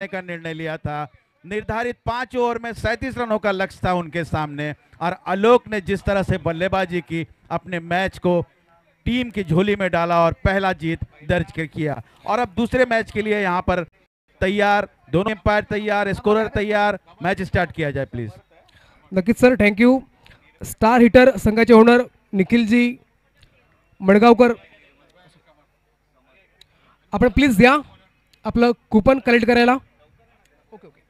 का निर्णय लिया था। निर्धारित 5 ओवर में 37 रनों का लक्ष्य था उनके सामने और आलोक ने जिस तरह से बल्लेबाजी की अपने मैच को टीम की झोली में डाला और पहला जीत दर्ज किया। और अब दूसरे मैच के लिए यहाँ पर तैयार, दोनों एम्पायर तैयार, स्कोरर तैयार, मैच स्टार्ट किया जाए प्लीज। नक्कीच सर, थँक्यू। स्टार हिटर संघाचे ओनर निखिलजी मडगावकर, आपण प्लीज द्या आपलं कूपन कलेक्ट करायला। Okay okay.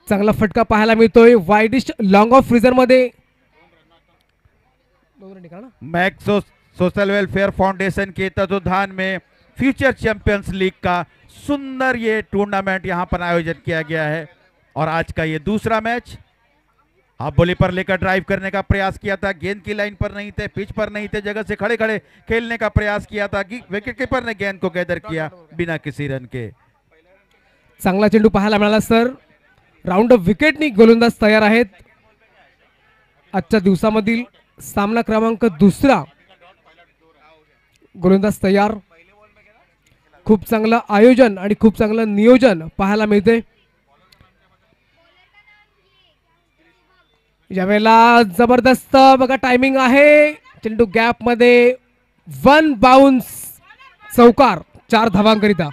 चांगला फटका पाहायला मिळतोय वाईडिश लॉंग ऑफ फ्रीजर मध्ये। मैक्स सोशल वेलफेयर फाउंडेशन के तत्वाधान में फ्यूचर चैंपियंस लीग का सुंदर ये टूर्नामेंट यहाँ पर आयोजित किया गया है। और आज का ये दूसरा मैच हाफ बॉली पर लेकर ड्राइव करने का प्रयास किया था, गेंद की लाइन पर नहीं थे, पिच पर नहीं थे, जगह से खड़े खड़े खेलने का प्रयास किया था कि विकेट कीपर ने गेंद को गैदर किया बिना किसी रन के। चांगला चेंडू पाहायला मिळाला सर। राउंड ऑफ विकेटनी गोलंदाज तयार आहेत। आजच्या दिवसामधील सामना क्रमांक दुसरा गोलंदाज तयार। खूप चांगलं आयोजन आणि खूप चांगलं नियोजन पाहायला मिळते। यावेळेला जबरदस्त बघा टायमिंग आहे, चेंडू गॅप मध्ये 1 बाउंस, चौकार, 4 धावांकरिता।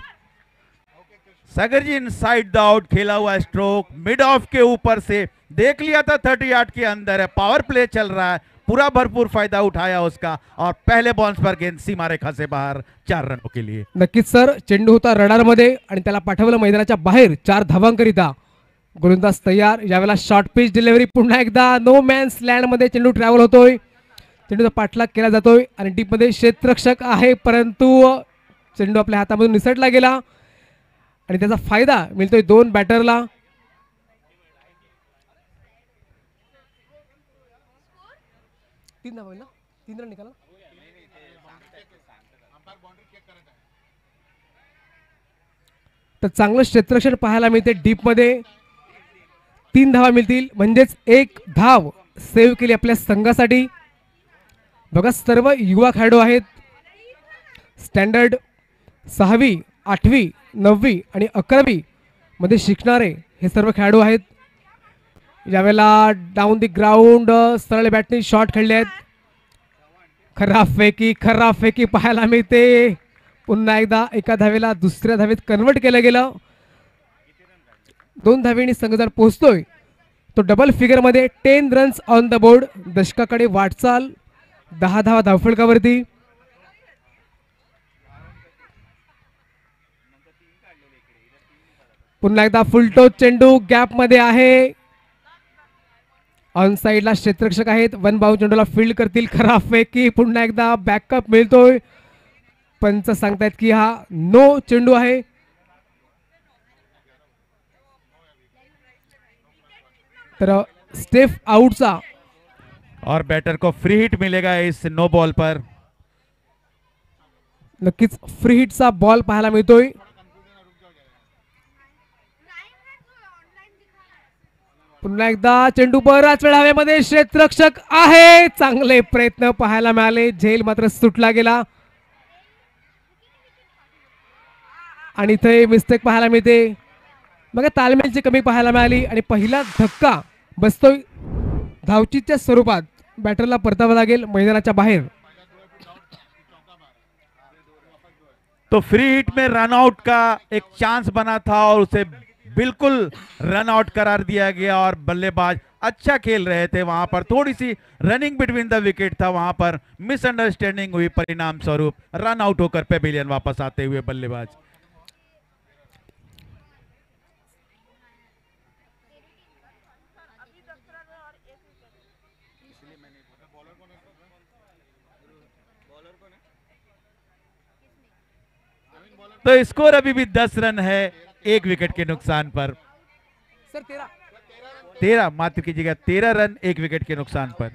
सागर जी इनसाइड द आउट खेला हुआ स्ट्रोक मिड ऑफ के ऊपर से देख लिया था, 30 यार्ड के अंदर है, पावर प्ले चल रहा है, पूरा भरपूर फायदा उठाया उसका और पहले बाउंस पर गेंद सीमा रेखा से बाहर 4 रनों के लिए। नक्कीच सर, चेंडू होता रडार मध्ये आणि त्याला पाठवलं मैदानाच्या बाहेर 4 धावांकरिता। गोलंदाज तयार। यावेळेला शॉर्ट पिच डिलिव्हरी पुन्हा एकदा नो मॅन्स लँड मध्ये चेंडू ट्रॅव्हल होतोय, चेंडूचा पाठलाग केला जातोय आणि डीप मध्ये क्षेत्ररक्षक आहे, परंतु चेंडू आपल्या हातामधून निसटला गेला आणि त्याचा फायदा मिळतोय 2 बॅटरला। तीन रन निकाला। तर चांगलं क्षेत्ररक्षण पाहायला मिळते डीप मध्ये। 3 धावा मिळतील म्हणजेच 1 धाव सेव्ह केली आपल्या संघासाठी। बघा सर्व युवा खेळाडू आहेत, स्टँडर्ड 6वी 8वी 9वी आणि 11वी मध्ये शिकणारे हे सर्व खेळाडू आहेत। यावेळेला डाऊन द ग्राउंड सरळ बॅटने शॉट खेळले आहेत। खराबपैकी पाहायला मिळते। पुन्हा एकदा एका धावेला दुसऱ्या धावेत कन्वर्ट केलं गेलं। 2 धावेंनी संघ जर पोहोचतोय तो डबल फिगर मध्ये 10 रन्स ऑन द बोर्ड। दशकाकडे वाटचाल, 10 धावा धावफलकावरती। पुन्हा एकदा फुल टॉस चेंडू गॅप मध्ये आहे, ऑन साइडला क्षेत्ररक्षक आहेत, 1 बाउंस चेंडूला फील्ड करतील खराबपैकी। पुन्हा एकदा बॅकअप मिळतोय, पंच सांगतायत की हा नो चेंडू आहे। तर स्टेफ आउटचा और बैटर को फ्री हिट मिलेगा इस नो बॉल पर। नक्कीच फ्री हिटचा बॉल पाहायला मिळतोय। पुन्हा एकदा चेंडू बराच वेळ हवेमध्ये, क्षेत्ररक्षक आहे, चांगले प्रयत्न पाहायला मिळाले, झेल मात्र सुटला गेला आणि इथे मिस्टेक पाहायला मिळते। बघा तालमेलची कमी पाहायला मिळाली आणि पहिला धक्का बसतोय धावचीच्या स्वरूपात। बॅटरला परतावं लागेल मैदानाच्या बाहेर। तो फ्री हिट में रन आउट का एक चांस बना था और उसे बिल्कुल रन आउट करार दिया गया और बल्लेबाज अच्छा खेल रहे थे, वहां पर थोड़ी सी रनिंग बिटवीन द विकेट था, वहां पर मिसअंडरस्टैंडिंग हुई, परिणाम स्वरूप रन आउट होकर पेविलियन वापस आते हुए बल्लेबाज। तो स्कोर अभी भी 10 रन है, 1 विकेट के नुकसान पर। सर 13 मात्र कीजिएगा, 13 रन 1 विकेट के नुकसान पर।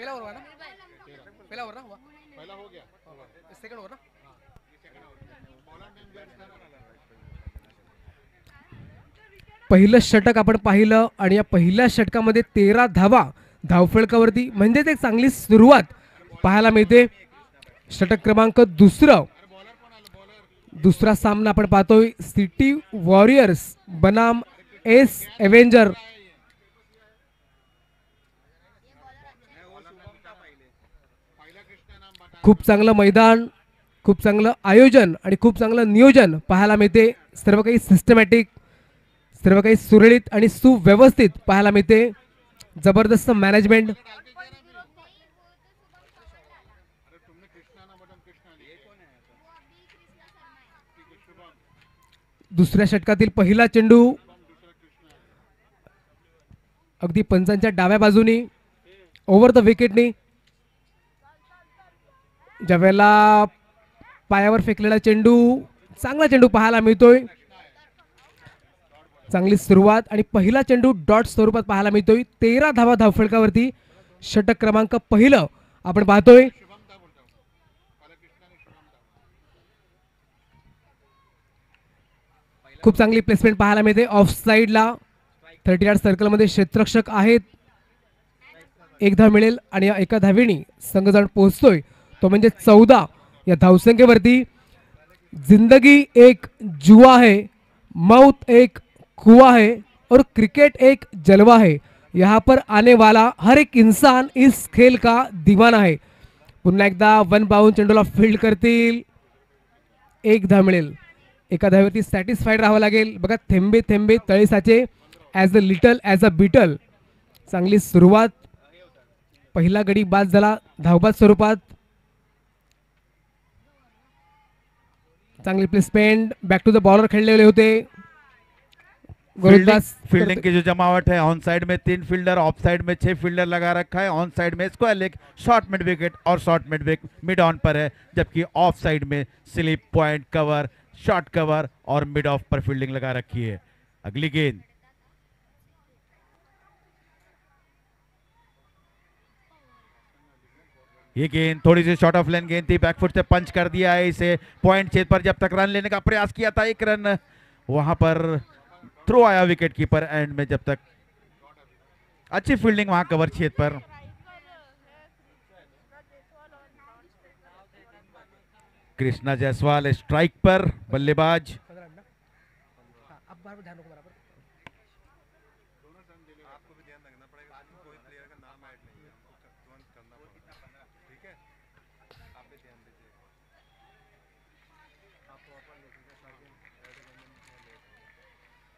पहिलं षटक आपण पाहिलं आणि या पहिल्या षटकामध्ये 13 धावा धावफलकावरती, म्हणजेच एक चांगली सुरुवात पाहायला मिळते. षटक क्रमांक दुसरा सामना आपण पाहतोय सिटी वॉरियर्स बनाम एस एव्हेंजर. खूप चांगलं मैदान, खूप चांगलं आयोजन आणि खूप चांगलं नियोजन पाहायला मिळते. सर्व काही सिस्टमॅटिक, सर्व काही सुरळीत आणि सुव्यवस्थित पाहायला मिळते. जबरदस्त मॅनेजमेंट. दुसऱ्या षटकातील पहिला चेंडू अगदी पंचांच्या डाव्या बाजूनी ओव्हर द विकेटनी. ज्यावेळेला पायावर फेकलेला चेंडू, चांगला चेंडू पाहायला मिळतोय. चांगली सुरुवात आणि पहिला चेंडू डॉट स्वरूपात पाहायला मिळतोय. 13 धावा धावफलकावरती. षटक क्रमांक पहिलं आपण पाहतोय. खूप चांगली प्लेसमेंट पाहायला मिळते. ऑफ साइडला 30 यार्ड सर्कलमध्ये क्षेत्ररक्षक आहेत. एक धाव मिळेल आणि या एका धावेनी संघ जाऊन पोहोचतोय तो म्हणजे 14 या धावसंख्येवरती. जिंदगी एक जुआ है, मौत एक कुआ है और क्रिकेट एक जलवा है. यहाँ पर आने वाला हर एक इंसान इस खेल का दीवाना है. पुन्हा एकदा वन बाउंड चेंडूला फील्ड करतील. एक धाव मिळेल. एका धावेवरती सॅटिस्फाईड राहावं लागेल. बघा, थेंबे थेंबे तळे साचे, as a little as a beetle. चांगली सुरुवात. पहिला गडी बाद झाला धावबाद स्वरूपात. चांगली placement. Back to the bowler खेळलेले होते. फील्डिंग की जो जमावट है, ऑन साइड में 3 फील्डर, ऑफ साइड में 6 फील्डर लगा रखा है. ऑन साइड में square leg, short mid wicket और शॉर्ट मिड ऑन पर है, जबकि ऑफ साइड में slip, point, cover, short cover और मिड ऑफ पर फील्डिंग लगा रखी है. अगली गेंद. ये गेंद थोड़ी सी शॉर्ट ऑफ लाइन गेंद थी, बैकफुट से पंच कर दिया है इसे. पॉइंट छेद पर जब तक रन लेने का प्रयास किया था, 1 रन वहां पर थ्रो आया विकेट कीपर एंड में. जब तक अच्छी फील्डिंग वहां कवर छेद पर. कृष्णा जायसवाल स्ट्राइक पर, बल्लेबाज.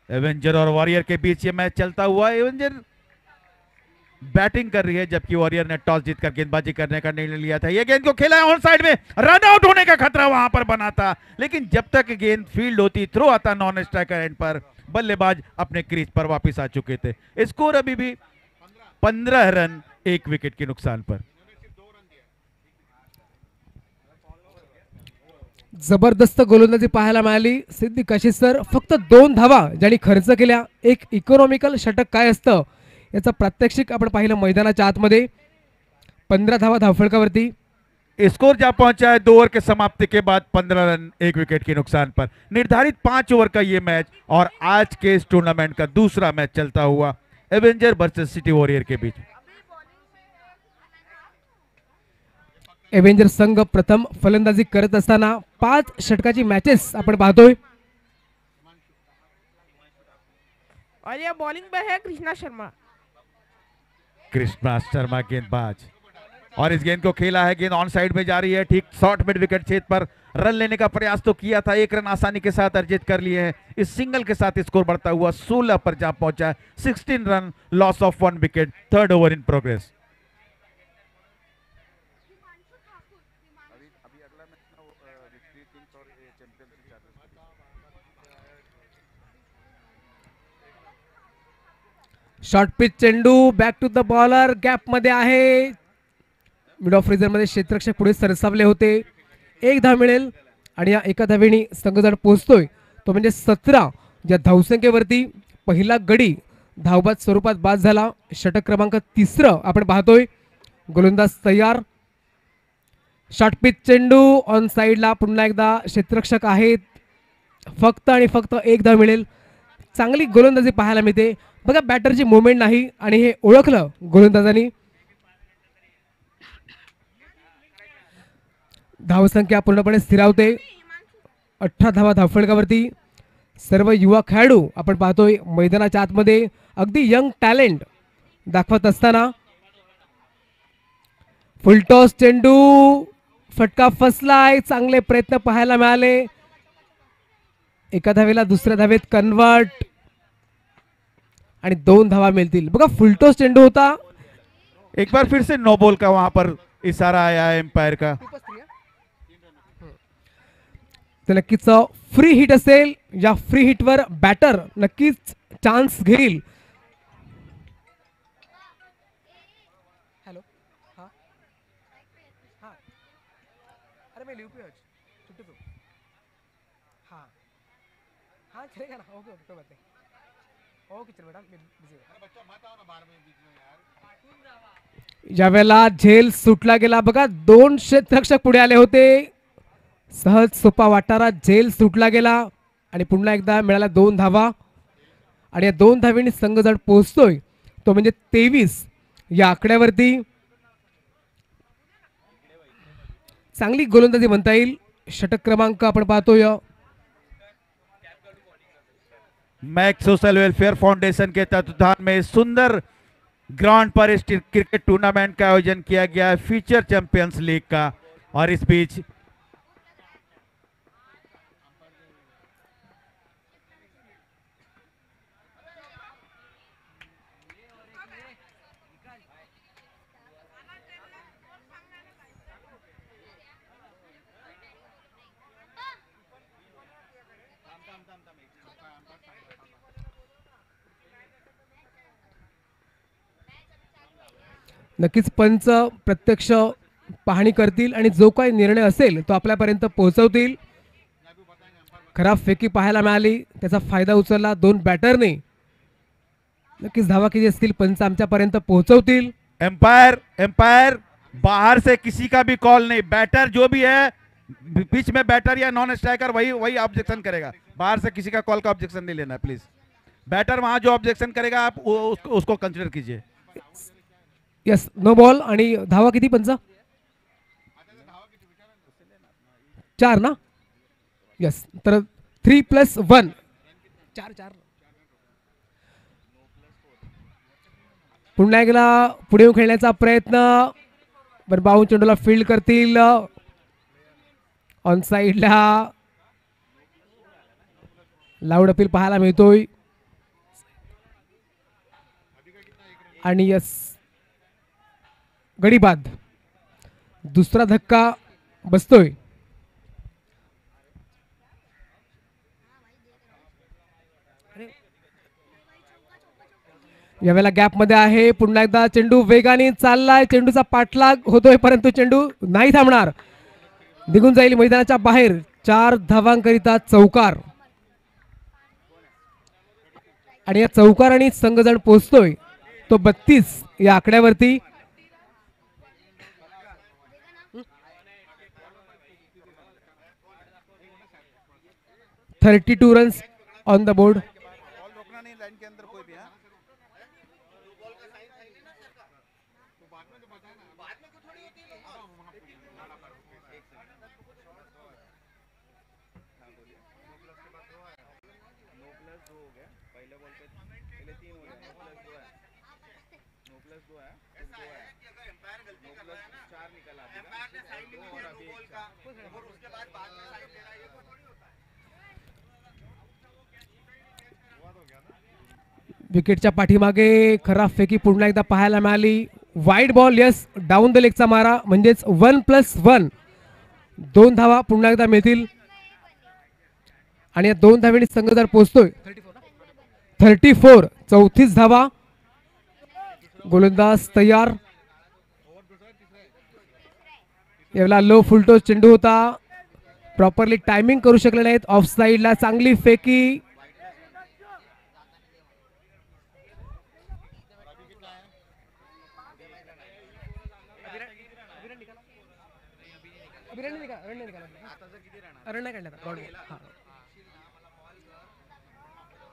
एवेंजर और वॉरियर के बीच ये मैच चलता हुआ. एवेंजर बैटिंग कर रही है, जबकि वॉरियर ने टॉस जीतकर गेंदबाजी करने का निर्णय लिया था. ये गेंद को खेला है ऑन साइड में, रन आउट होने का खतरा वहां पर बना था, लेकिन जब तक गेंद फील्ड होती, थ्रो आता नॉन स्ट्राइकर एंड पर, बल्लेबाज अपने क्रीज पर वापस आ चुके थे. स्कोर अभी भी 15 रन 1 विकेट के नुकसान पर. जबरदस्त गोलंदाजी पाहायला मिळाली. सिद्धी काशीद सर फक्त 2 धावा ज्यांनी खर्च केल्या. एक इकॉनॉमिकल षटक काय असतं याचा प्रात्यक्षिक आपण पाहिलं मैदानाच्या आतमध्ये. 15 धावा धावफलकावरती. स्कोर जा पहुंचा है 2 ओवर के समाप्ति के बाद 15 रन 1 विकेट के नुकसान पर. निर्धारित 5 ओवर का ये मैच और आज के इस टूर्नामेंट का दूसरा मैच चलता हुआ एवेंजर वर्सेस सिटी वॉरियर के बीच. एवेंजर संघ प्रथम फलंदाजी करत असताना 5 षटकाची मॅचेस आपण पाहतोय. और ये बॉलिंग पे है कृष्णा शर्मा. कृष्णा शर्मा गेंदबाज, और इस गेंद को खेला है. गेंद ऑन साइड में जा रही है, ठीक शॉर्ट मिड विकेट छेद पर. रन लेने का प्रयास तो किया था, 1 रन आसानी के साथ अर्जित कर लिए हैं. इस सिंगल के साथ स्कोर बढ़ता हुआ 16 पर जहां पहुंचा है. 16 run, loss of 1 wicket. 3rd over in progress. Short pitch चेंडू, back to the bowler, gap मध्ये आहे. मिड ऑफ रिझर्व मध्ये क्षेत्ररक्षक पुढे सरसावले होते. 1 धाव मिळेल आणि या एका धावेने संघ जण पोहोचतोय तो म्हणजे 17 या धावसंख्येवरती. पहिला गडी धावबाद स्वरूपात बाद झाला. षटक क्रमांक 3 आपण पाहतोय. गोलंदाज तयार. शॉर्ट पिच चेंडू ऑन साइडला. पुन्हा एकदा क्षेत्ररक्षक आहेत. फक्त आणि फक्त 1 धाव मिळेल. चांगली गोलंदाजी पाहायला मिळते. बघा बॅटरची मुवमेंट नाही आणि हे ओळखलं गोलंदाजांनी. धावसंख्या पूर्णपणे स्थिरावते. 18 धावा धावफलकावरती. सर्व युवा खेळाडू आपण पाहतोय मैदानाच्या आतमध्ये अगदी यंग टॅलेंट दाखवत असताना. फुलटॉस चेंडू, फटका फसलाय. चांगले प्रयत्न पाहायला मिळाले. एका धावेला दुसऱ्या धावेत कन्वर्ट आणि 2 धावा मिळतील. बघा फुलटॉस चेंडू होता. एक बार फिर से नो बॉल का वहां पर इशारा आया है एम्पायर का. तर नक्कीच फ्री हिट असेल. या फ्री हिटवर बॅटर नक्कीच चान्स घेईल. हॅलो हां हां अरे मैं लिहू छुट्टी तो हां हां चलेगा ना. ओके ओके कोई बात नहीं. ओके चल बेटा बिजी यावेळेला झेल सुटला गेला. बघा 2 क्षेत्ररक्षक पुढे आले होते. सहज सोपा वाटारा झेल सुटला गेला आणि पुन्हा एकदा मिळाला 2 धावा आणि या 2 धावेने संघ जण पोहोचतोय तो म्हणजे 23 या आकड्यावरती. चांगली गोलंदाजी म्हणता येईल. षटक क्रमांक आपण पाहतोय. मैक्स सोशल वेलफेयर फाउंडेशन के तत्वाधान में सुंदर ग्राउंड पर इस क्रिकेट टूर्नामेंट का आयोजन किया गया है, फ्यूचर चैंपियंस लीग का. और इस बीच नक्कीच पंच प्रत्यक्ष पाहणी करतील आणि जो काही निर्णय असेल तो आपल्यापर्यंत पोहोचवतील. खराब फेकी पाहायला मिळाली, त्याचा फायदा उचलला 2 बॅटरने. नक्कीच धावा किती असतील पंच आमच्यापर्यंत पोहोचवतील. एम्पायर बाहर से किसी का भी कॉल नहीं. बैटर जो भी है बीच में बैटर या नॉन स्ट्राइकर वही ऑब्जेक्शन करेगा. बाहर से किसी का कॉल का ऑब्जेक्शन नहीं लेना प्लीज. बैटर वहां जो ऑब्जेक्शन करेगा आप उसको कंसिडर कीजिए. Yes no ball. आणि धावा किती पंच? 4 ना. यस तर 3+1 4. पुन्हा एकदा पुढे येऊन खेळण्याचा प्रयत्न. बाहून चेंडूला फील्ड करतील. ऑन साइडला लाऊड अपील पाहायला मिळतोय. आणि यस गडी बाद. दुसरा धक्का बसतोय. यावेळेला गॅप मध्ये आहे. पुन्हा एकदा चेंडू वेगाने चाललाय. चेंडूचा पाठलाग होतोय परंतु चेंडू नाही थांबणार. निघून जाईल मैदानाच्या बाहेर. 4 धावांकरिता चौकार आणि या चौकाराने संघजण पोहोचतोय तो 32 या आकड्यावरती. $32 रन्स ऑन द बोर्ड. विकेटच्या पाठीमागे खराब फेकी पुन्हा एकदा पाहायला मिळाली. Wide ball. यस डाऊन द लेगचा मारा म्हणजेच 1+1 2 धावा पुन्हा एकदा मिळतील आणि या 2 धावेने संघ जर पोहोचतोय 34 34 धावा. गोलंदाज तयार. यावेळेला लो फुलटॉस चेंडू होता. प्रॉपरली टायमिंग करू शकले नाहीत. ऑफ साइडला चांगली फेकी.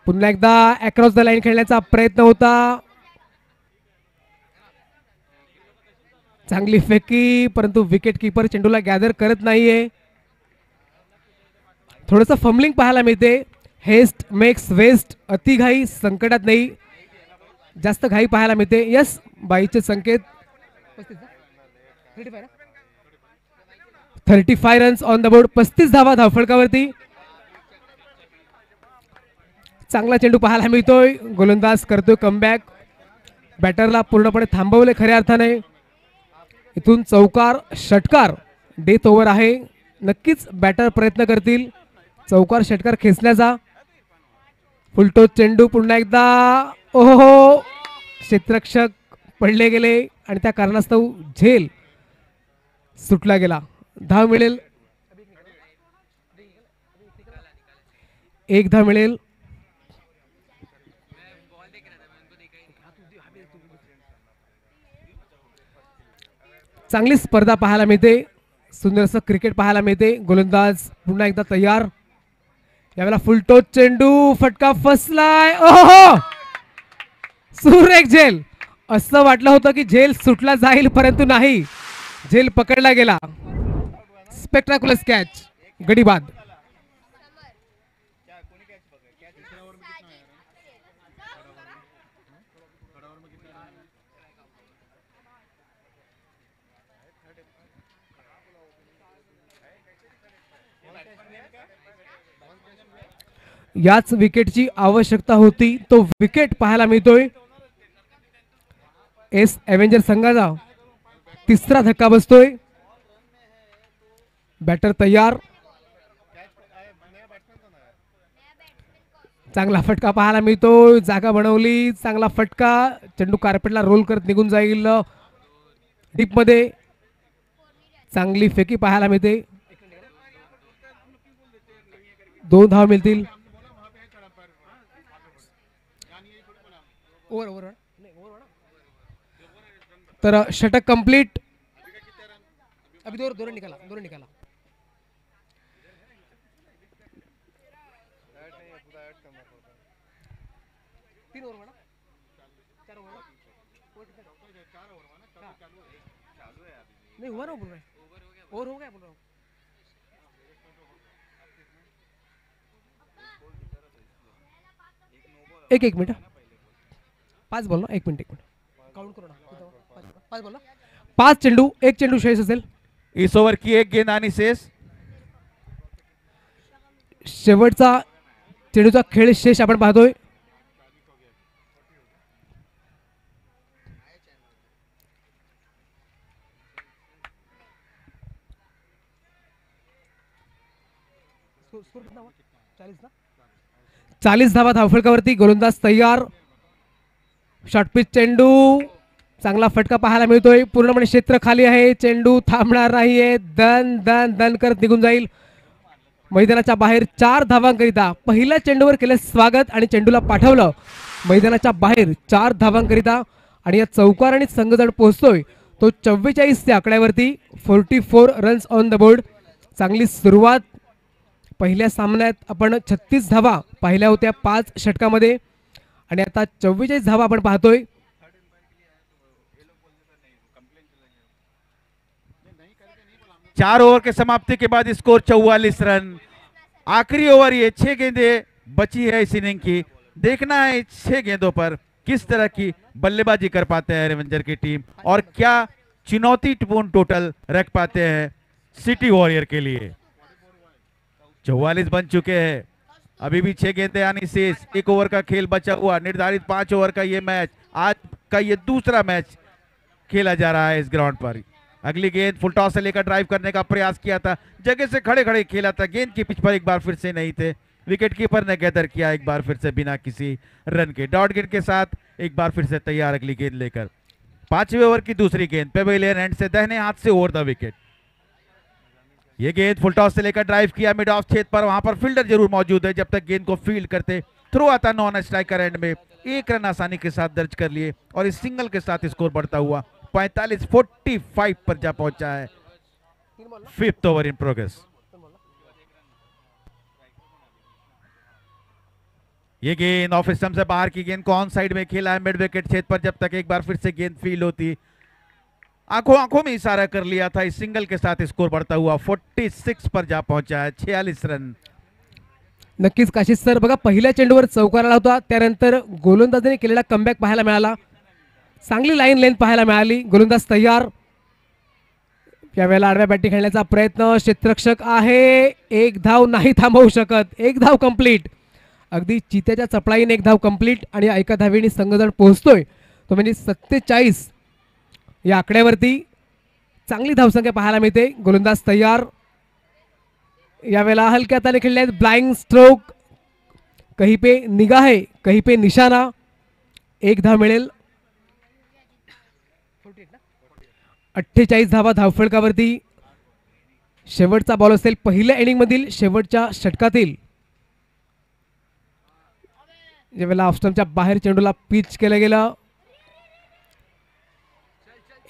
पुन्हा एकदा अक्रॉस द लाईन खेळण्याचा प्रयत्न होता. चांगली फेकी, परंतु विकेट किपर चेंडूला गॅदर करत नाहीये. थोडंसं फंबलिंग पाहायला मिळते. हेस्ट मेक्स वेस्ट, अति घाई संकटात नाही, जास्त घाई पाहायला मिळते. यस, बाईचे संकेत. 35 रन्स ऑन द बोर्ड. 35 धावा धावफलकावरती. चांगला चेंडू पाहायला मिळतोय. गोलंदाज करतोय कमबॅक. बॅटरला पूर्णपणे थांबवले खऱ्या अर्थाने. इथून चौकार षटकार डेथ ओव्हर आहे. नक्कीच बॅटर प्रयत्न करतील चौकार षटकार खेचण्याचा. फुलटो चेंडू पुन्हा एकदा. ओहो, क्षेत्ररक्षक पडले गेले आणि त्या कारणास्तव झेल सुटला गेला. धाव मिळेल, 1 धाव मिळेल. चांगली स्पर्धा पाहायला मिळते. सुंदर असं क्रिकेट पाहायला मिळते. गोलंदाज पुन्हा एकदा तयार. यावेळेला फुलटो चेंडू, फटका फसलाय. ओहो, सुरेख झेल. असं वाटलं होतं की झेल सुटला जाईल, परंतु नाही, झेल पकडला गेला. स्पेक्टाक्युलर कॅच, गडी बाद. याच विकेटची आवश्यकता होती. तो विकेट पाहायला मिळतोय. एस एव्हेंजर संघाचा तिसरा धक्का बसतोय. बॅटर तयार. चांगला फटका पाहायला मिळतोय. जागा बनवली, चांगला फटका. चेंडू कार्पेटला रोल करत निघून जाईल डीप मध्ये. चांगली फेकी पाहायला मिळते. 2 धाव मिळतील. तर षटक कंप्लीट. अभी दो रन निकाला. 3 ओवर ना, 4 ओवर नहीं हुआ ना, बोल रहे ओवर हो गया बोल रहा हूँ. एक मिनिट. 5 बॉल ना, 1 मिनिट काउंट करो ना. 5 बॉल ना, 5 चेंडू, 1 चेंडू शेष असेल. इस ओव्हर की 1 गेंद आणि शेष. शेवटचा चेंडूचा खेळ शेष आपण पाहतोय. स्कोर कितना हुआ? 40 ना. 40 धावा धावफलकावरती. गोलंदाज तयार. शॉर्ट पिच चेंडू. चांगला फटका पाहायला मिळतोय. पूर्णपणे क्षेत्र खाली आहे. चेंडू थांबणार नाहीये. दन दन दन करत निघून जाईल. मैदानाच्या बाहेर 4 धावांकरिता पहिल्या चेंडूवर केले स्वागत आणि चेंडूला पाठवलं मैदानाच्या बाहेर 4 धावांकरिता. आणि या चौकाराने संघजण पोहोचतोय तो 44 च्या आकड्यावरती. 44 रन्स ऑन द बोर्ड. चांगली सुरुवात. पहिल्या सामन्यात आपण 36 धावा पाहिल्या होत्या 5 षटकामध्ये आणि आता 44 धावा आपण पाहतोय. चार ओवर के समाप्ति के बाद स्कोर 44 रन. आखिरी ओवर ये 6 गेंदें बची है इस इनिंग की. देखना है 6 गेंदों पर किस तरह की बल्लेबाजी कर पाते हैं रेवेंजर की टीम और क्या चुनौतीपूर्ण टोटल रख पाते हैं सिटी वॉरियर के लिए. 44 बन चुके हैं. अभी भी 6 गेंदें आनी शेष. 1 ओवर का खेल बचा हुआ. निर्धारित 5 ओवर का ये मैच, आज का ये दूसरा मैच खेला जा रहा है इस ग्राउंड पर. अगली गेंद फुल टॉस से लेकर ड्राइव करने का प्रयास किया था. जगह से खड़े खड़े खेला था. गेंद की पिच पर एक बार फिर से नहीं थे. विकेट कीपर ने गैदर किया एक बार फिर से बिना किसी रन के. डॉट गेंद के साथ एक बार फिर से तैयार अगली गेंद लेकर. 5वें ओवर की दूसरी गेंद पेवेलियन एंड से दाहिने हाथ से ओवर द विकेट. ये गेंद फुल टॉस से लेकर ड्राइव किया मिड ऑफ क्षेत्र पर. वहां पर फील्डर जरूर मौजूद है. जब तक गेंद को फील्ड करते थ्रो आता नॉन स्ट्राइकर एंड में 1 रन आसानी के साथ दर्ज कर लिए और इस सिंगल के साथ स्कोर बढ़ता हुआ 45-45 पर जा पहुंचा है. 5th over in progress. ये गेंद ऑफ स्टंप से बाहर की गेंद को ऑन साइड में खेला है मिड विकेट क्षेत्र पर। जब तक एक बार फिर से गेंद फील होती, आंखों आंखों में इशारा कर लिया था। इस सिंगल के साथ स्कोर बढ़ता हुआ 46 पर जा पहुंचा है, 46 रन। नक्कीच काशीद सर, बघा पहिल्या चेंडूवर चौकार आला होता, त्यानंतर गोलंदाजाने केलेला कमबॅक पाहायला मिळाला, चांगली लाईन लेंथ पाहायला मिळाली, गोलंदाज तयार। यावेळेला आडव्या बॅटिंग खेळण्याचा प्रयत्न, क्षेत्ररक्षक आहे, एक धाव नाही थांबवू शकत, एक धाव कंप्लीट, अगदी चित्याच्या चपळाईने एक धाव कंप्लीट आणि एका धावेने संघजण पोहोचतोय तो म्हणजे 47 या आकड्यावरती। चांगली धावसंख्या पाहायला मिळते, गोलंदाज तयार। यावेळेला हलक्या हाताने खेळले आहेत, ब्लाइंग स्ट्रोक, कहीं पे निगाह है कहीं पे निशाना, एक धाव मिळेल। 48 धावा धावफलकावरती। शेवटचा बॉल असेल पहिल्या इनिंग मधील शेवटच्या षटकातील। ज्यावेळेला ऑफस्टंपच्या बाहेर चेंडूला पिच केलं गेलं,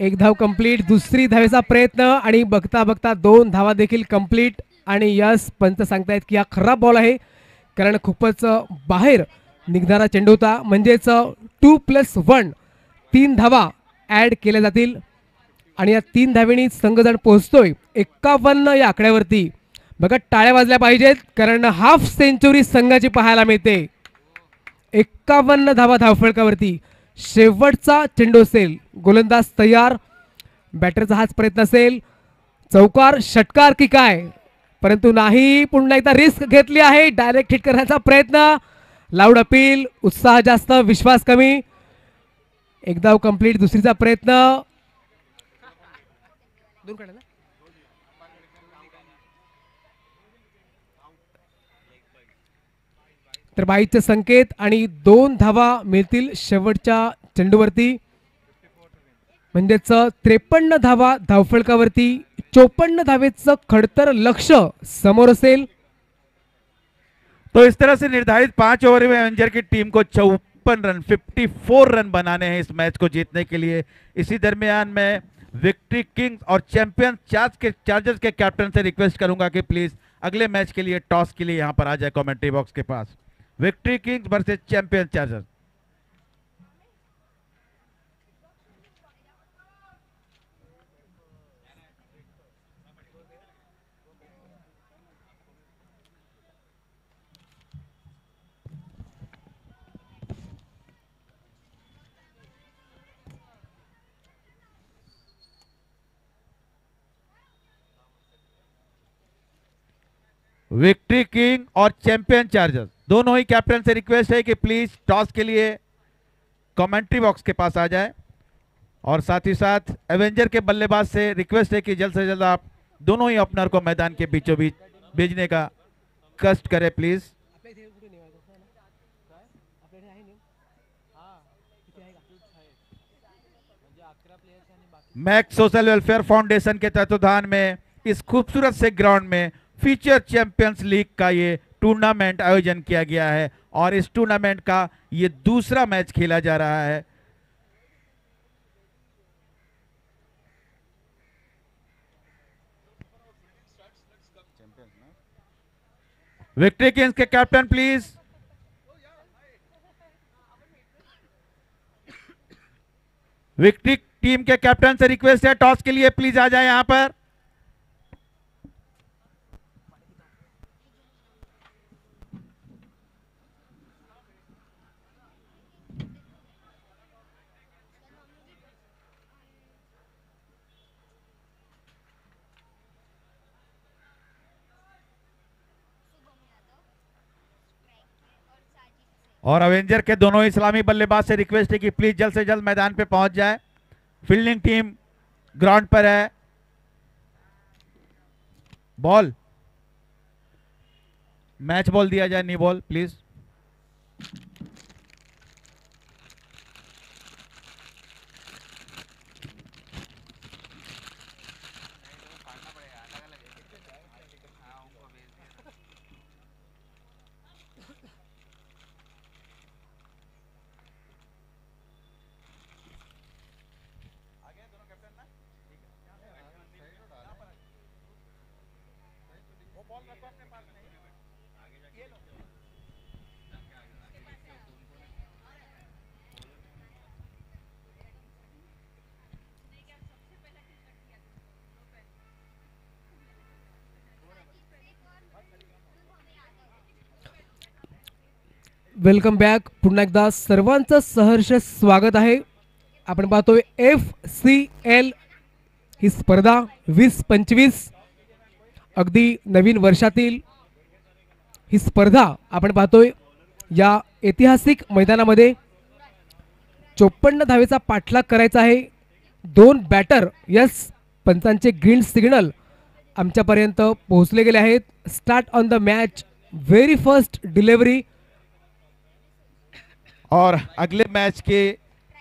एक धाव कंप्लीट, दुसरी धावेचा प्रयत्न आणि बघता बघता 2 धावा देखील कंप्लीट। आणि यस पंच सांगतायत की हा खराब बॉल आहे, कारण खूपच बाहेर निघणारा चेंडू होता, म्हणजेच 2+1 3 धावा ऍड केल्या जातील आणि या 3 धावेनी संघजण पोहोचतोय 51 या आकड्यावरती। बघा टाळ्या वाजल्या पाहिजेत, कारण हाफ सेंचुरी संघाची पाहायला मिळते। 51 धावा धावफलकावरती। शेवटचा चेंडू असेल, गोलंदाज तयार, बॅटरचा हाच प्रयत्न असेल, चौकार षटकार की काय, परंतु नाही, पुन्हा एकदा रिस्क घेतली आहे, डायरेक्ट हिट करण्याचा प्रयत्न, लाऊड अपील, उत्साह जास्त विश्वास कमी, एक धाव कंप्लीट, दुसरीचा प्रयत्न, तर बाईचे संकेत आणि 2 धावा मिळतील शेवटच्या चेंडूवरती, म्हणजेच 53 धावा धावफलकावरती। 54 धावेचं खडतर लक्ष समोर असेल। तो इस तरह से निर्धारित 5 ओवर में एवेंजर की टीम को 54 रन 54 रन बनाने हैं इस मैच को जीतने के लिए। इसी दरमियान मैं विक्ट्री किंग्स और चैंपियन चार्जर्स के कैप्टन से रिक्वेस्ट करूंगा कि प्लीज अगले मैच के लिए टॉस के लिए यहां पर आ जाए कमेंट्री बॉक्स के पास। Victory kings versus champion chargers. Victory king और चैंपियन चार्जर्स दोनों ही कैप्टन से रिक्वेस्ट है कि प्लीज टॉस के लिए कमेंट्री बॉक्स के पास आ जाए, और साथ ही साथ एवेंजर के बल्लेबाज से रिक्वेस्ट है कि जल्द से जल्द आप दोनों ही ओपनर को मैदान के बीचों बीच भेजने का कष्ट करें please. Max social welfare foundation के तत्वाधान में इस खूबसूरत से ग्राउंड में फ्यूचर चैंपियंस लीग का ये टूर्नामेंट आयोजन किया गया है, और इस टूर्नामेंट का ये दूसरा मैच खेला जा रहा है। विक्ट्री किंग्स के कैप्टन प्लीज। विक्ट्री टीम के कैप्टन से रिक्वेस्ट है टॉस के लिए प्लीज आ जाए यहां पर। और अवेंजर के दोनों इस्लामी बल्लेबाज से रिक्वेस्ट है कि प्लीज जल्द से जल्द मैदान पे पहुंच जाए। फील्डिंग टीम ग्राउंड पर है। बॉल मैच बॉल दिया जाए, नी बॉल प्लीज। Welcome back. पुन्हा एकदा सर्वांचं सहर्ष स्वागत आहे. आपण पाहतोय FCL ही स्पर्धा 2025 अगदी नवीन वर्षातील ही स्पर्धा आपण पाहतोय. या ऐतिहासिक मैदानामध्ये 54 धावेचा पाठलाग करायचा आहे. 2 बॅटर यस पंचांचे ग्रीन सिग्नल आमच्यापर्यंत पोहोचले गेले आहेत. Start on the match, very first delivery. और अगले मैच के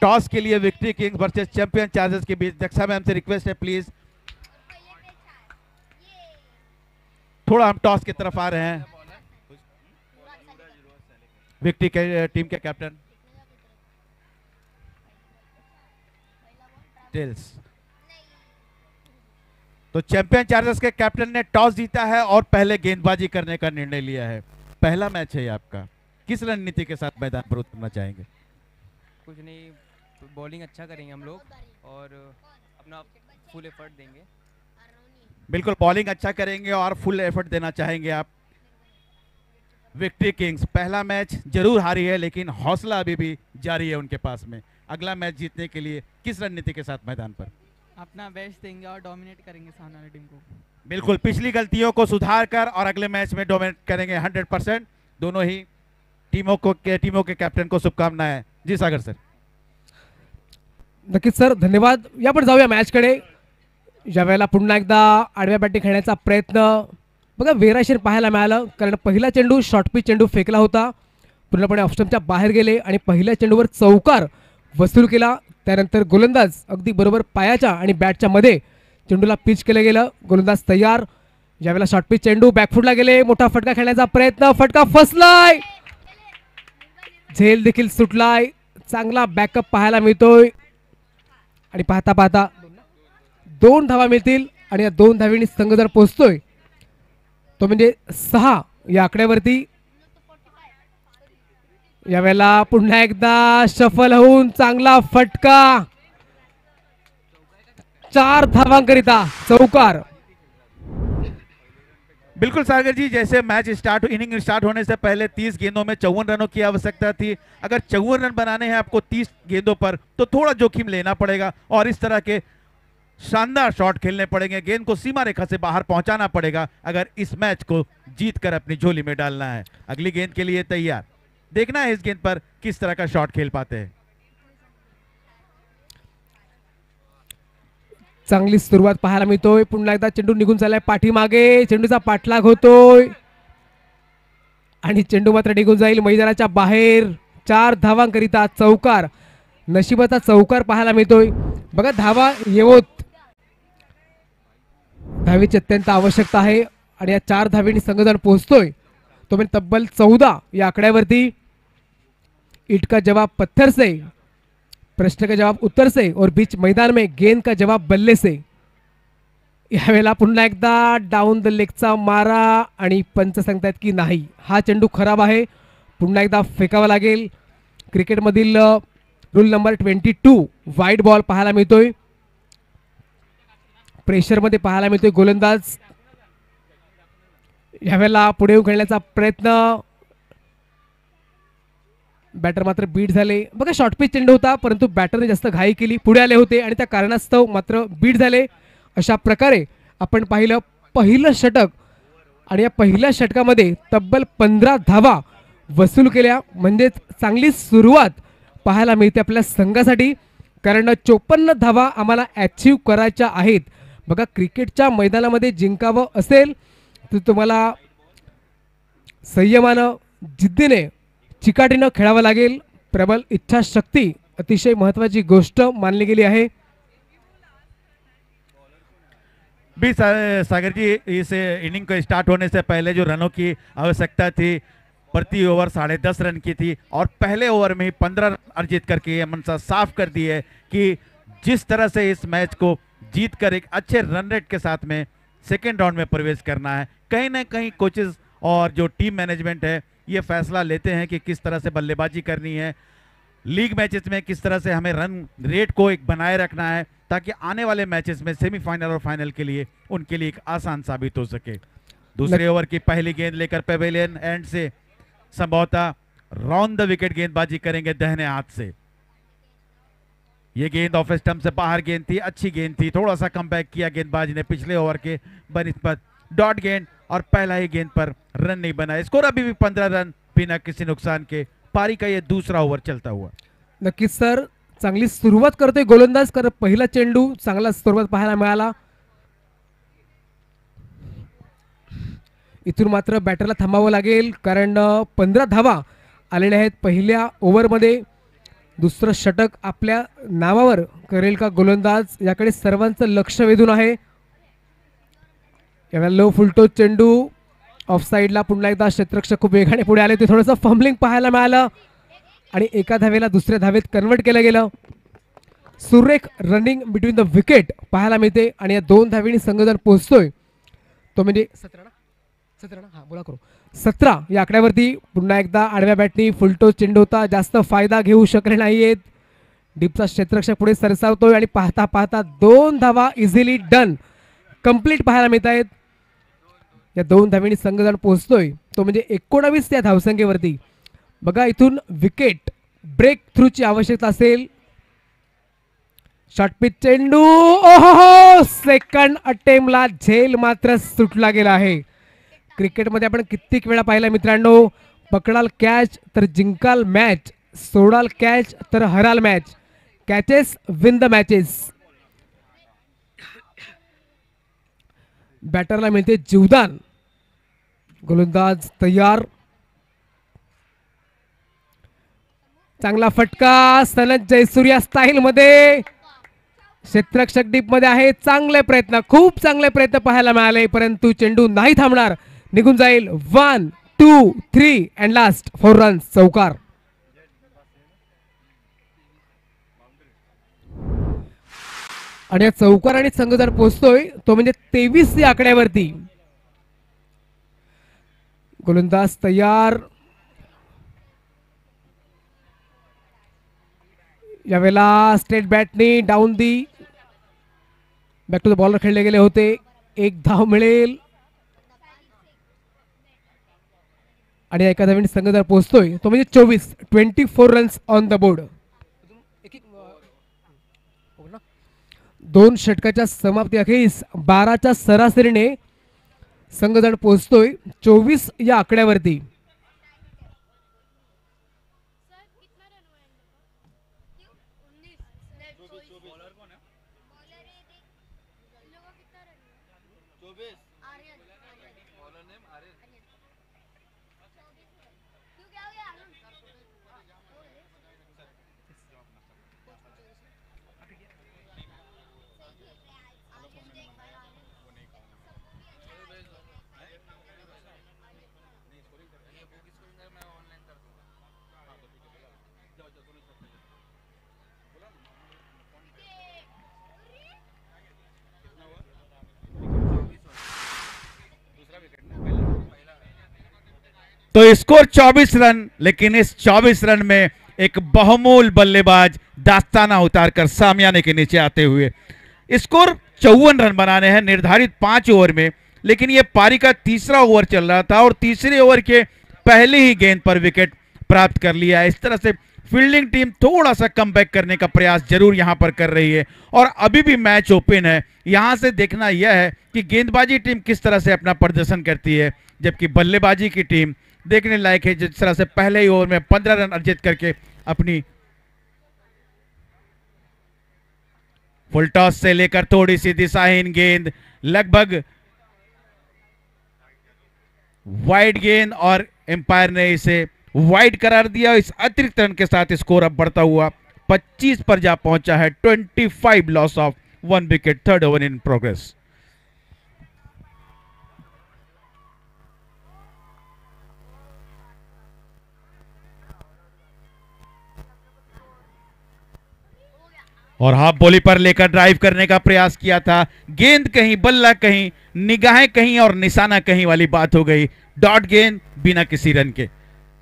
टॉस के लिए victory kings versus champion chargers के बीच दक्षा मैम से रिक्वेस्ट है प्लीज, थोड़ा हम टॉस की तरफ आ रहे हैं. विक्ट्री के टीम के कैप्टन टेल्स. तो चैंपियन चार्जर्स के कैप्टन ने टॉस जीता है और पहले गेंदबाजी करने का निर्णय लिया है. पहला मैच है ये आपका, किस रणनीति के साथ मैदान पर उतरना चाहेंगे? कुछ नहीं, बॉलिंग अच्छा करेंगे हम लोग और अपना फुल एफर्ट देंगे. बिल्कुल, बॉलिंग अच्छा करेंगे और फुल एफर्ट देना चाहेंगे आप. विक्ट्री किंग्स पहला मैच जरूर हारी है लेकिन हौसला अभी भी जारी है उनके पास में. अगला मैच जीतने के लिए किस रणनीति के साथ मैदान पर? अपना बेस्ट देंगे और डोमिनेट करेंगे सामने वाली टीम को. बिल्कुल, पिछली गलतियों को सुधार कर और अगले मैच में डोमिनेट करेंगे 100%. दोनों ही टीमों के कैप्टन को शुभकामनाएं. जी सागर सर. नक्कीच सर, धन्यवाद. या पण जाऊया मॅचकडे. ज्यावेळेला पुन्हा एकदा आडव्या बॅटिंग खेळण्याचा प्रयत्न बघा वेराशीर पाहायला मिळालं, कारण पहिला चेंडू शॉर्ट पिच चेंडू फेकला होता, पूर्णपणे ऑफस्टंपच्या बाहेर गेले आणि पहिल्या चेंडूवर चौकार वसूल केला. त्यानंतर गोलंदाज अगदी बरोबर पायाच्या आणि बॅटच्या मध्ये चेंडूला पिच केलं गेलं. गोलंदाज तयार. ज्यावेळेला शॉर्ट पिच चेंडू बॅकफुटला गेले, मोठा फटका खेळण्याचा प्रयत्न, फटका फसलाय, झेल देखील सुटलाय. चांगला बॅकअप पाहायला मिळतोय आणि पाहता पाहता 2 धावा मिळतील आणि या 2 धावांनी संघ जर पोहोचतोय तो म्हणजे 6 या आकड्यावरती. यावेळेला पुन्हा एकदा शफल होऊन चांगला फटका, 4 धावांकरिता चौकार. बिल्कुल सागर जी, जैसे मैच इनिंग स्टार्ट होने से पहले 30 गेंदों में 54 रनों की आवश्यकता थी. अगर 54 रन बनाने हैं आपको 30 गेंदों पर तो थोड़ा जोखिम लेना पड़ेगा और इस तरह के शानदार शॉट खेलने पड़ेंगे. गेंद को सीमा रेखा से बाहर पहुंचाना पड़ेगा अगर इस मैच को जीतकर अपनी झोली में डालना है. अगली गेंद के लिए तैयार. देखना है इस गेंद पर किस तरह का शॉट खेल पाते हैं. चांगली सुरुवात पाहायला मिळतोय. पुन्हा एकदा चेंडू निघून चाललाय पाठीमागे, चेंडूचा पाठलाग होतोय आणि चेंडू मात्र निघून जाईल मैदानाच्या बाहेर. 4 धावांकरिता चौकार, नशिबाचा चौकार पाहायला मिळतोय. बघा धावा येवोत, धावेची अत्यंत आवश्यकता आहे आणि या 4 धावेंनी संघजण पोहोचतोय तो म्हणजे तब्बल 14 या आकड्यावरती. ईट का जवाब पत्थर से, प्रश्न का जवाब उत्तर से और बीच मैदान में गेंद का जवाब बल्ले से. यावेळेला पुन्हा एकदा डाऊन द लेगचा मारा आणि पंच सांगतायत की नाही, हा चेंडू खराब आहे, पुन्हा एकदा फेकावा लागेल. क्रिकेटमधील रूल नंबर 22 वाईड बॉल पाहायला मिळतोय. प्रेशरमध्ये पाहायला मिळतोय गोलंदाज. यावेळेला पुढे येऊन खेळण्याचा प्रयत्न, बॅटर मात्र बीट झाले. बघा शॉर्ट पिच चेंडू होता परंतु बॅटरने जास्त घाई केली, पुढे आले होते आणि त्या कारणास्तव मात्र बीट झाले. अशा प्रकारे आपण पाहिलं पहिलं षटक आणि या पहिल्या षटकामध्ये तब्बल 15 धावा वसूल केल्या. म्हणजेच चांगली सुरुवात पाहायला मिळते आपल्या संघासाठी, कारण 54 धावा आम्हाला अचीव करायच्या आहेत. बघा क्रिकेटच्या मैदानामध्ये जिंकावं असेल तर तुम्हाला संयमानं, जिद्दीने, चिकाटीनं खेळावं लागेल. प्रबल इच्छाशक्ती अतिशय महत्त्वाची गोष्ट मानली गेली आहे. भी सागर जी, इस इनिंग को स्टार्ट होने से पहले जो रनों की आवश्यकता थी प्रति ओवर 10.5 रन की थी और पहले ओवर में ही 15 रन अर्जित करके ये मनसा साफ कर दी है कि जिस तरह से इस मैच को जीतकर एक अच्छे रन रेट के साथ में सेकेंड राउंड में प्रवेश करना है. कहीं ना कहीं कोचेस और जो टीम मैनेजमेंट है ये फैसला लेते हैं कि किस तरह से बल्लेबाजी करनी है. लीग मैचेस में किस तरह से हमें रन रेट को एक बनाए रखना है ताकि आने वाले मैचेस में सेमीफाइनल और फाइनल के लिए उनके लिए एक आसान साबित हो सके. दूसरे ओवर की पहली गेंद लेकर पेवेलियन एंड से संभवतः राउंड द विकेट गेंदबाजी करेंगे दाहिने हाथ से। ये गेंद ऑफ स्टंप से बाहर गेंद थी, अच्छी गेंद थी, थोड़ा सा कमबैक किया गेंदबाज ने पिछले ओवर के बनिस्बत। डॉट गेंद और पहला ही गेंद पर रन नहीं बना। स्कोर अभी भी 15 रन बिना किसी नुकसान के। पारी का ये दूसरा ओव्हर चलता हुआ। नक्कीच सर, चांगली सुरुवात करतोय गोलंदाज, कारण पहिला चेंडू चांगला सुरुवात पाहायला मिळाला। इथून मात्र बॅटरला थांबावं लागेल, कारण 15 धावा आलेल्या आहेत पहिल्या ओव्हरमध्ये। दुसरं षटक आपल्या नावावर करेल का गोलंदाज, याकडे सर्वांचं लक्ष वेधून आहे। यावेळेला लो फुलटो चेंडू ऑफ साईडला, पुन्हा एकदा क्षेत्ररक्षक खूप वेगाने पुढे आले, ते थोडंसं फंबलिंग पाहायला मिळालं आणि एका धावेला दुसऱ्या धावेत कन्वर्ट केलं गेलं। सुरेख रनिंग बिटवीन द विकेट पाहायला मिळते आणि या 2 धावेनी संघजन पोहोचतोय तो म्हणजे 17 हा बोला करू 17 या आकड्यावरती। पुन्हा एकदा आडव्या बॅटनी फुलटो चेंडू होता, जास्त फायदा घेऊ शकले नाहीयेत। डीपचा क्षेत्ररक्षक पुढे सरसावतोय आणि पाहता पाहता 2 धावा इझिली डन कंप्लीट पाहायला मिळत आहेत। या 2 धावेनी संघजण पोहोचतोय तो म्हणजे 19 या धावसंख्येवरती। बघा इथून विकेट ब्रेक थ्रूची आवश्यकता असेल। शॉर्ट पिच चेंडू, ओहो, सेकंड अटेम्प्टला झेल मात्र सुटला गेला आहे। क्रिकेटमध्ये आपण कित्येक वेळा पाहिला मित्रांनो, पकडाल कॅच तर जिंकाल मॅच, सोडाल कॅच तर हराल match. Catches win the matches. बॅटरला मिळते जीवदान, गोलंदाज तयार। चांगला फटका सनत जयसूर्या स्टाईल मध्ये, क्षेत्ररक्षक डीप मध्ये आहे। चांगले प्रयत्न, खूप चांगले प्रयत्न पाहायला मिळाले, परंतु चेंडू नाही थांबणार, निघून जाईल। 1 2 3 अँड लास्ट 4 रन्स, चौकार। आणि या चौकाराने संघ जर पोहोचतोय तो म्हणजे 23 या आकड्यावरती। गोलंदाज तयार। यावेळेला स्ट्रेट बॅटनी down the back to the bowler खेळले गेले होते। 1 धाव मिळेल आणि एका धावेने संघ जर पोहोचतोय तो म्हणजे 24 रन्स ऑन द बोर्ड। 2 षटकाच्या समाप्ती अखेरीस 12च्या सरासरीने संघजण पोहोचतोय 24 या आकड्यावरती। तो स्कोर 24 रन, लेकिन इस 24 रन में एक बहुमूल बल्लेबाज दास्ताना उतारकर सामियाने के नीचे आते हुए स्कोर 54 रन बनाने हैं निर्धारित 5 ओवर में। लेकिन यह पारी का तीसरा ओवर चल रहा था और तीसरे ओवर के पहले ही गेंद पर विकेट प्राप्त कर लिया। इस तरह से फील्डिंग टीम थोड़ा सा कमबैक करने का प्रयास जरूर यहां पर कर रही है और अभी भी मैच ओपन है। यहां से देखना यह है कि गेंदबाजी टीम किस तरह से अपना प्रदर्शन करती है, जबकि बल्लेबाजी की टीम देखने लायक है। जिस तरह से पहले ही ओवर में 15 रन अर्जित करके अपनी फुल टॉस से लेकर थोड़ी सी दिशाहीन गेंद, लगभग वाइड गेंद, और एम्पायर ने इसे वाइड करार दिया। इस अतिरिक्त रन के साथ स्कोर अब बढ़ता हुआ 25 पर जा पहुंचा है। 25 loss of 1 wicket, third over in progress. और हाफ बॉली पर लेकर ड्राइव करने का प्रयास किया था, गेंद कहीं, बल्ला कहीं, निगाहें कहीं और निशाना कहीं वाली बात हो गई। डॉट गेंद बिना किसी रन के।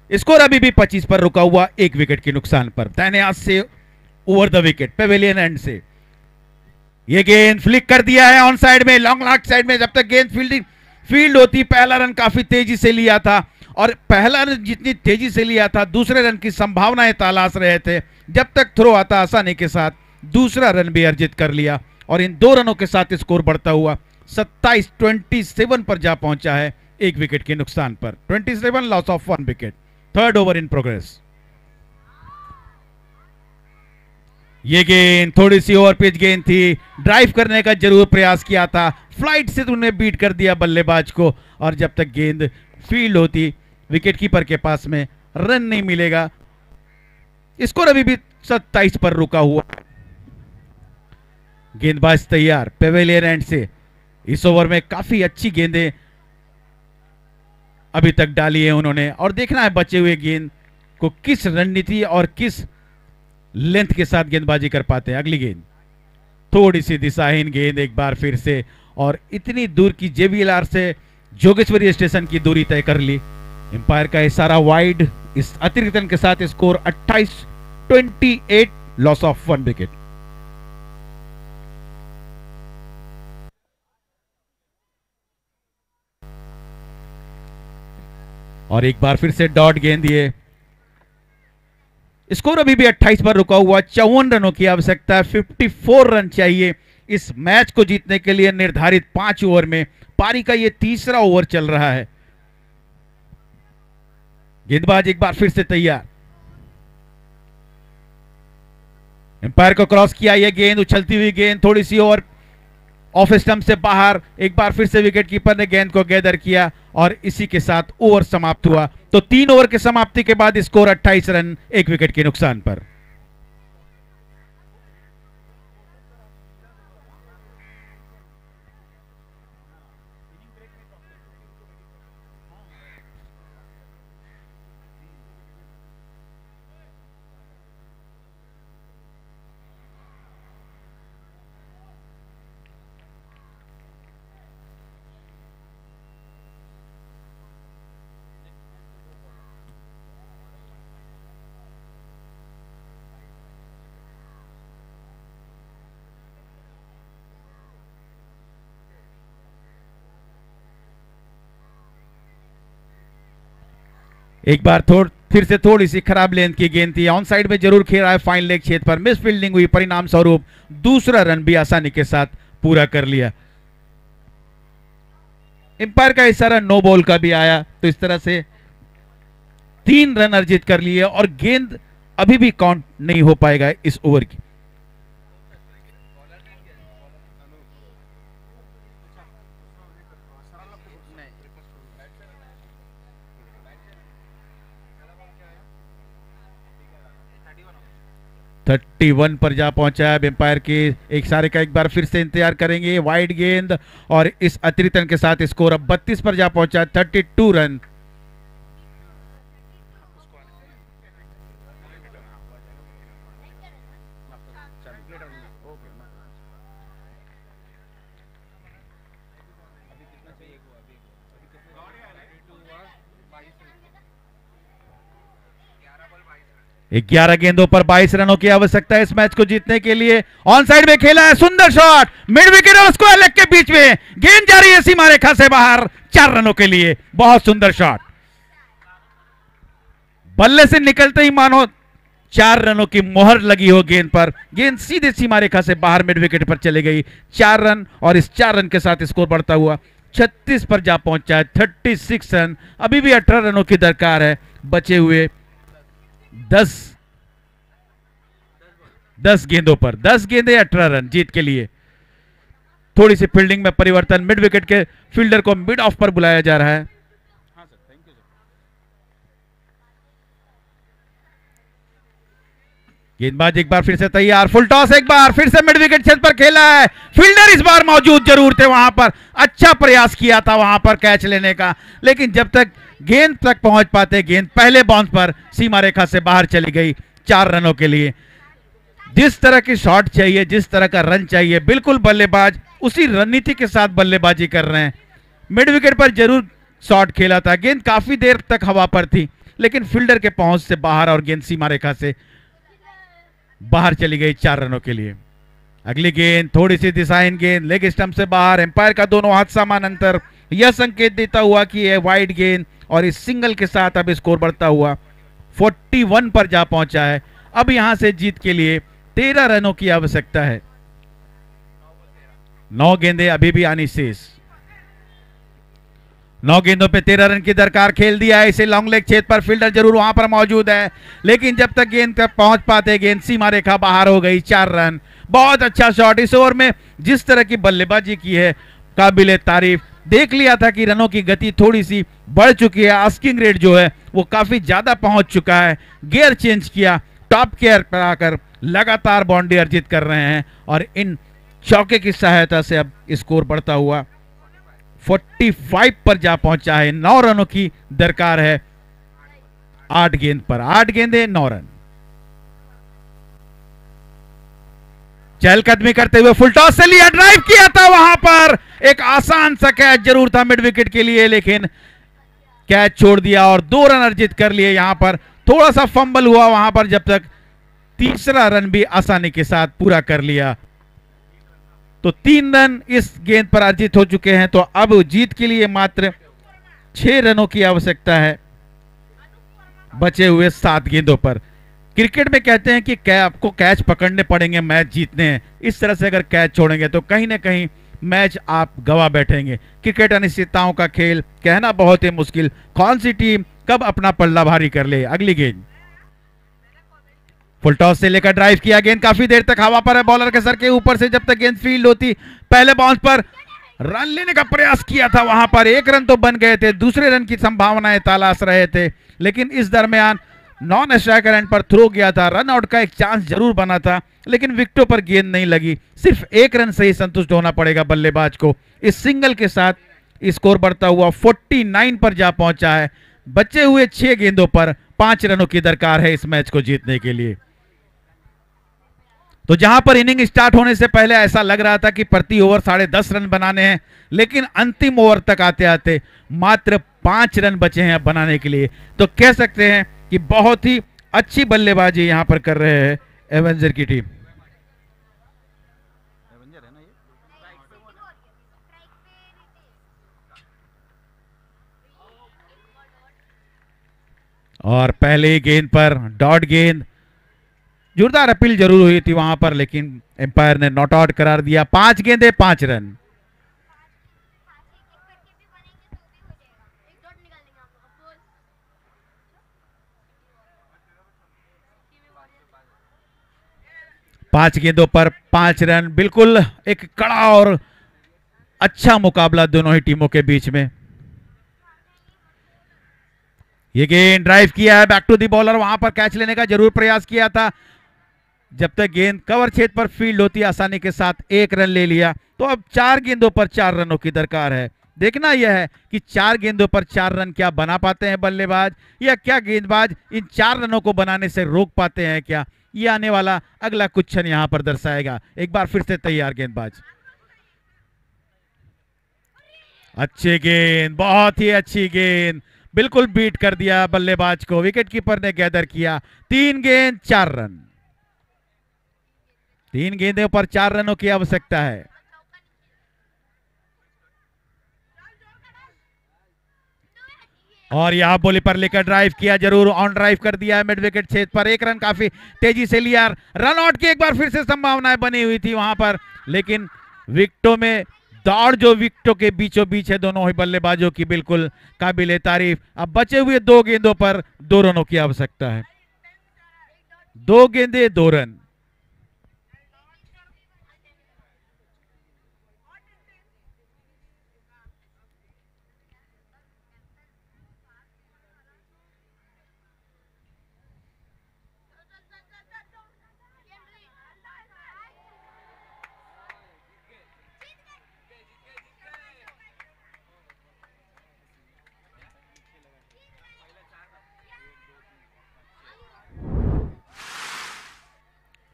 स्कोर अभी भी 25 पर रुका हुआ, 1 विकेट के नुकसान पर। दाहिने हाथ से over the wicket pavilion and से ये गेंद फ्लिक कर दिया है ऑन साइड में, लॉन्ग लास्ट साइड में। जब तक गेंद फील्ड होती, पहला रन काफी तेजी से लिया था और पहला रन जितनी तेजी से लिया था, दूसरे रन की संभावनाएं तलाश रहे थे, जब तक थ्रो आता आसानी के साथ दूसरा रन भी अर्जित कर लिया और इन 2 रनों के साथ स्कोर बढ़ता हुआ 27 पर जा पहुंचा है, 1 विकेट के नुकसान पर। 27 loss of 1 wicket. Third over in progress. ये गेंद थोड़ी सी ओवर पिच गेंद थी, ड्राइव करने का जरूर प्रयास किया था, फ्लाइट से उन्होंने बीट कर दिया बल्लेबाज को, और जब तक गेंद फील्ड होती विकेटकीपर के पास में रन नहीं मिलेगा। स्कोर अभी भी 27 पर रुका हुआ। गेंदबाज तैयार पेवेलियन एंड से। इस ओवर में काफी अच्छी गेंदें अभी तक डाली है उन्होंने, और देखना है बचे हुए गेंद को किस रणनीति और किस लेंथ के साथ गेंदबाजी कर पाते हैं। अगली गेंद थोड़ी सी दिशाहीन गेंद एक बार फिर से, और इतनी दूर की JBLR से जोगेश्वरी स्टेशन की दूरी तय कर ली। एम्पायर का इशारा वाइड। इस अतिरिक्त रन के साथ स्कोर 28 लॉस ऑफ 1 विकेट। और एक बार फिर से डॉट गेंद दिए। स्कोर अभी भी 28 पर रुका हुआ। 54 रनों की आवश्यकता है, 54 रन चाहिए इस मैच को जीतने के लिए निर्धारित 5 ओवर में। पारी का ये तीसरा ओवर चल रहा है। गेंदबाज एक बार फिर से तैयार। एम्पायर को क्रॉस किया, यह गेंद उछलती हुई गेंद थोड़ी सी ओवर ऑफ स्टंप से बाहर। एक बार फिर से विकेटकीपर ने गेंद को गैदर किया और इसी के साथ ओवर समाप्त हुआ। तो 3 ओवर की समाप्ति के बाद स्कोर 28 रन, 1 विकेट के नुकसान पर। एक बार फिर से थोड़ी सी खराब लेंथ की गेंद थी, ऑन साइड में जरूर खेला है फाइन लेग क्षेत्र पर, मिस फील्डिंग हुई, परिणाम स्वरूप दूसरा रन भी आसानी के साथ पूरा कर लिया। एम्पायर का इशारा नो बॉल का भी आया, तो इस तरह से 3 रन अर्जित कर लिए और गेंद अभी भी काउंट नहीं हो पाएगा इस ओवर की। थर्टी 31 पर जा पहुंचा है। एम्पायर के एक इशारे का एक बार फिर से इंतजार करेंगे। वाइड गेंद और इस अतिरिक्त रन के साथ स्कोर अब 32 पर जा पहुंचा है। 32 रन। ग्यारह गेंदों पर 22 रनों की आवश्यकता है इस मैच को जीतने के लिए। ऑन साइड में खेला है, सुंदर शॉट, मिड विकेट और स्क्वायर लेग के बीच में गेंद जा रही है सीमा रेखा से बाहर, 4 रनों के लिए। बहुत सुंदर शॉट, बल्ले से निकलते ही मानो 4 रनों की मोहर लगी हो गेंद पर। गेंद सीधे सीमा रेखा से बाहर मिड विकेट पर चली गई। 4 रन और इस 4 रन के साथ स्कोर बढ़ता हुआ 36 पर जा पहुंचा है। 36 रन। अभी भी 18 रनों की दरकार है। बचे हुए 10 गेंदों पर 10 गेंदे 18 रन जीत के लिए। थोड़ी सी फील्डिंग में परिवर्तन, मिड विकेट के फील्डर को मिड ऑफ पर बुलाया जा रहा है। गेंदबाज एक बार फिर से तैयार, फुल टॉस एक बार फिर से मिड विकेट क्षेत्र पर खेला है। फील्डर इस बार मौजूद जरूर थे वहां पर, अच्छा प्रयास किया था वहां पर कैच लेने का, लेकिन जब तक गेंद तक पहुंच पाते, गेंद पहले बाउंस पर सीमा रेखा से बाहर चली गई। 4 रनों के लिए। जिस तरह की शॉट चाहिए, जिस तरह का रन चाहिए, बिल्कुल बल्लेबाज उसी रणनीति के साथ बल्लेबाजी कर रहे हैं। मिड विकेट पर जरूर शॉट खेला था, गेंद काफी देर तक हवा पर थी, लेकिन फील्डर के पहुंच से बाहर और गेंद सीमा रेखा से बाहर चली गई 4 रनों के लिए। अगली गेंद थोड़ी सी दिशाहीन गेंद, लेग स्टंप से बाहर। एम्पायर का दोनों हाथ समान अंतर, यह संकेत देता हुआ कि यह वाइड गेंद और इस सिंगल के साथ अब स्कोर बढ़ता हुआ 41 पर जा पहुंचा है। अब यहां से जीत के लिए 13 रनों की आवश्यकता है। 9 गेंदें अभी भी आनी शेष। 9 गेंदों पे 13 रन की दरकार खेल दिया है। इसे लॉन्ग लेग छेद पर फील्डर जरूर वहां पर मौजूद है, लेकिन जब तक गेंद तक पहुंच पाते गेंद सीमा रेखा बाहर हो गई। 4 रन, बहुत अच्छा शॉट। इस ओवर में जिस तरह की बल्लेबाजी की है काबिले तारीफ। देख लिया था कि रनों की गति थोड़ी सी बढ़ चुकी है, आस्किंग रेट जो है वो काफी ज्यादा पहुंच चुका है। गियर चेंज किया, टॉप गियर पर आकर लगातार बाउंड्री अर्जित कर रहे हैं और इन चौके की सहायता से अब स्कोर बढ़ता हुआ 45 पर जा पहुंचा है। 9 रनों की दरकार है 8 गेंद पर। 8 गेंदें 9 रन। चहलकदमी करते हुए फुल टॉस से लिया, ड्राइव किया था, वहां पर एक आसान सा कैच जरूर था मिड विकेट के लिए, लेकिन कैच छोड़ दिया और 2 रन अर्जित कर लिए। यहां पर थोड़ा सा फंबल हुआ वहां पर, जब तक तीसरा रन भी आसानी के साथ पूरा कर लिया। तो 3 रन इस गेंद पर अर्जित हो चुके हैं। तो अब जीत के लिए मात्र 6 रनों की आवश्यकता है बचे हुए 7 गेंदों पर। क्रिकेट में कहते हैं कि आपको कैच पकड़ने पड़ेंगे मैच जीतने हैं। इस तरह से अगर कैच छोड़ेंगे तो कहीं ना कहीं मैच आप गवा बैठेंगे। क्रिकेट अनिश्चितताओं का खेल, कहना बहुत ही मुश्किल कौन सी टीम कब अपना पल्ला भारी कर ले। अगली गेंद फुल टॉस से लेकर ड्राइव किया, गेंद काफी देर तक हवा पर है, बॉलर के सर के ऊपर से जब तक गेंद फील्ड होती, पहले बाउंस पर रन लेने का प्रयास किया था। वहां पर 1 रन तो बन गए थे, दूसरे रन की संभावनाएं तलाश रहे थे, लेकिन इस दरमियान नॉन स्ट्राइकर एंड पर थ्रो गया था। रन आउट का एक चांस जरूर बना था, लेकिन विकेटों पर गेंद नहीं लगी। सिर्फ 1 रन से ही संतुष्ट होना पड़ेगा बल्लेबाज को। इस सिंगल के साथ स्कोर बढ़ता हुआ 49 पर जा पहुंचा है। बचे हुए 6 गेंदों पर 5 रनों की दरकार है इस मैच को जीतने के लिए। तो जहां पर इनिंग स्टार्ट होने से पहले ऐसा लग रहा था कि प्रति ओवर 10.5 रन बनाने हैं, लेकिन अंतिम ओवर तक आते आते मात्र 5 रन बचे हैं अब बनाने के लिए। तो कह सकते हैं कि बहुत ही अच्छी बल्लेबाजी यहां पर कर रहे हैं एवेंजर की टीम। और पहले गेंद पर डॉट गेंद, जोरदार अपील जरूर हुई थी वहां पर, लेकिन एम्पायर ने नॉट आउट करार दिया। 5 गेंदें 5 रन। पांच गेंदों पर 5 रन, बिल्कुल एक कड़ा और अच्छा मुकाबला दोनों ही टीमों के बीच में। ये गेंद ड्राइव किया है, बैक टू दी बॉलर, वहां पर कैच लेने का जरूर प्रयास किया था। जब तक गेंद कवर क्षेत्र पर फील्ड होती आसानी के साथ 1 रन ले लिया। तो अब 4 गेंदों पर 4 रनों की दरकार है। देखना यह है कि 4 गेंदों पर 4 रन क्या बना पाते हैं बल्लेबाज, या क्या गेंदबाज इन 4 रनों को बनाने से रोक पाते हैं क्या। ये आने वाला अगला कुछ क्षण यहां पर दर्शाएगा। एक बार फिर से तैयार गेंदबाज, अच्छी गेंद, बहुत ही अच्छी गेंद, बिल्कुल बीट कर दिया बल्लेबाज को, विकेट कीपर ने गैदर किया। 3 गेंद 4 रन। 3 गेंदों पर 4 रनों की आवश्यकता है। और यहां बॉली पर लेकर ड्राइव किया, जरूर ऑन ड्राइव कर दिया है मिड विकेट क्षेत्र पर। 1 रन काफी तेजी से लिया, रन आउट की एक बार फिर से संभावनाएं बनी हुई थी वहां पर, लेकिन विकेटों में दौड़ जो विकेटों के बीचों बीच है दोनों ही बल्लेबाजों की, बिल्कुल काबिले तारीफ। अब बचे हुए 2 गेंदों पर 2 रनों की आवश्यकता है। 2 गेंदें 2 रन।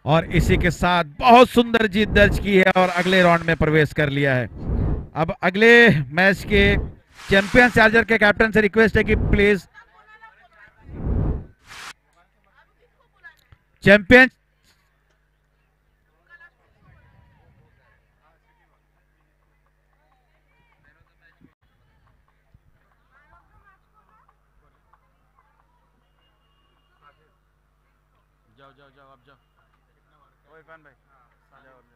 और इसी के साथ बहुत सुंदर जीत दर्ज की है और अगले राउंड में प्रवेश कर लिया है। अब अगले मैच के चैंपियन चार्जर के कैप्टन से रिक्वेस्ट है कि प्लीज चैंपियन जाओ जाओ जाओ अब जाओ। ओ इरफान भाई जाओ अब जाओ।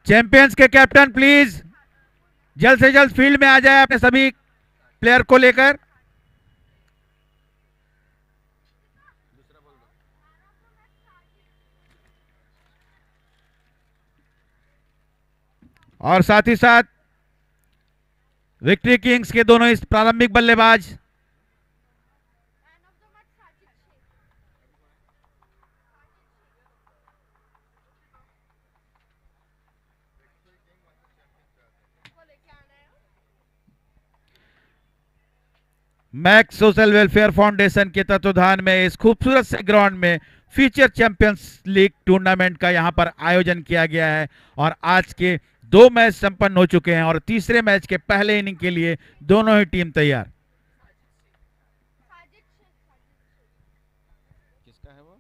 चैंपियंस के कैप्टन प्लीज जल्द से जल्द फील्ड में आ जाए अपने सभी प्लेयर को लेकर। और साथ ही साथ विक्ट्री किंग्स के दोनों इस प्रारंभिक बल्लेबाज मैक्स सोशल वेलफेयर फाउंडेशन के तत्वाधान में इस खूबसूरत से ग्राउंड में फ्यूचर चैंपियंस लीग टूर्नामेंट का यहां पर आयोजन किया गया है। और आज के 2 मैच संपन्न हो चुके हैं और तीसरे मैच के पहले इनिंग के लिए दोनों ही टीम तैयार। किसका है वो?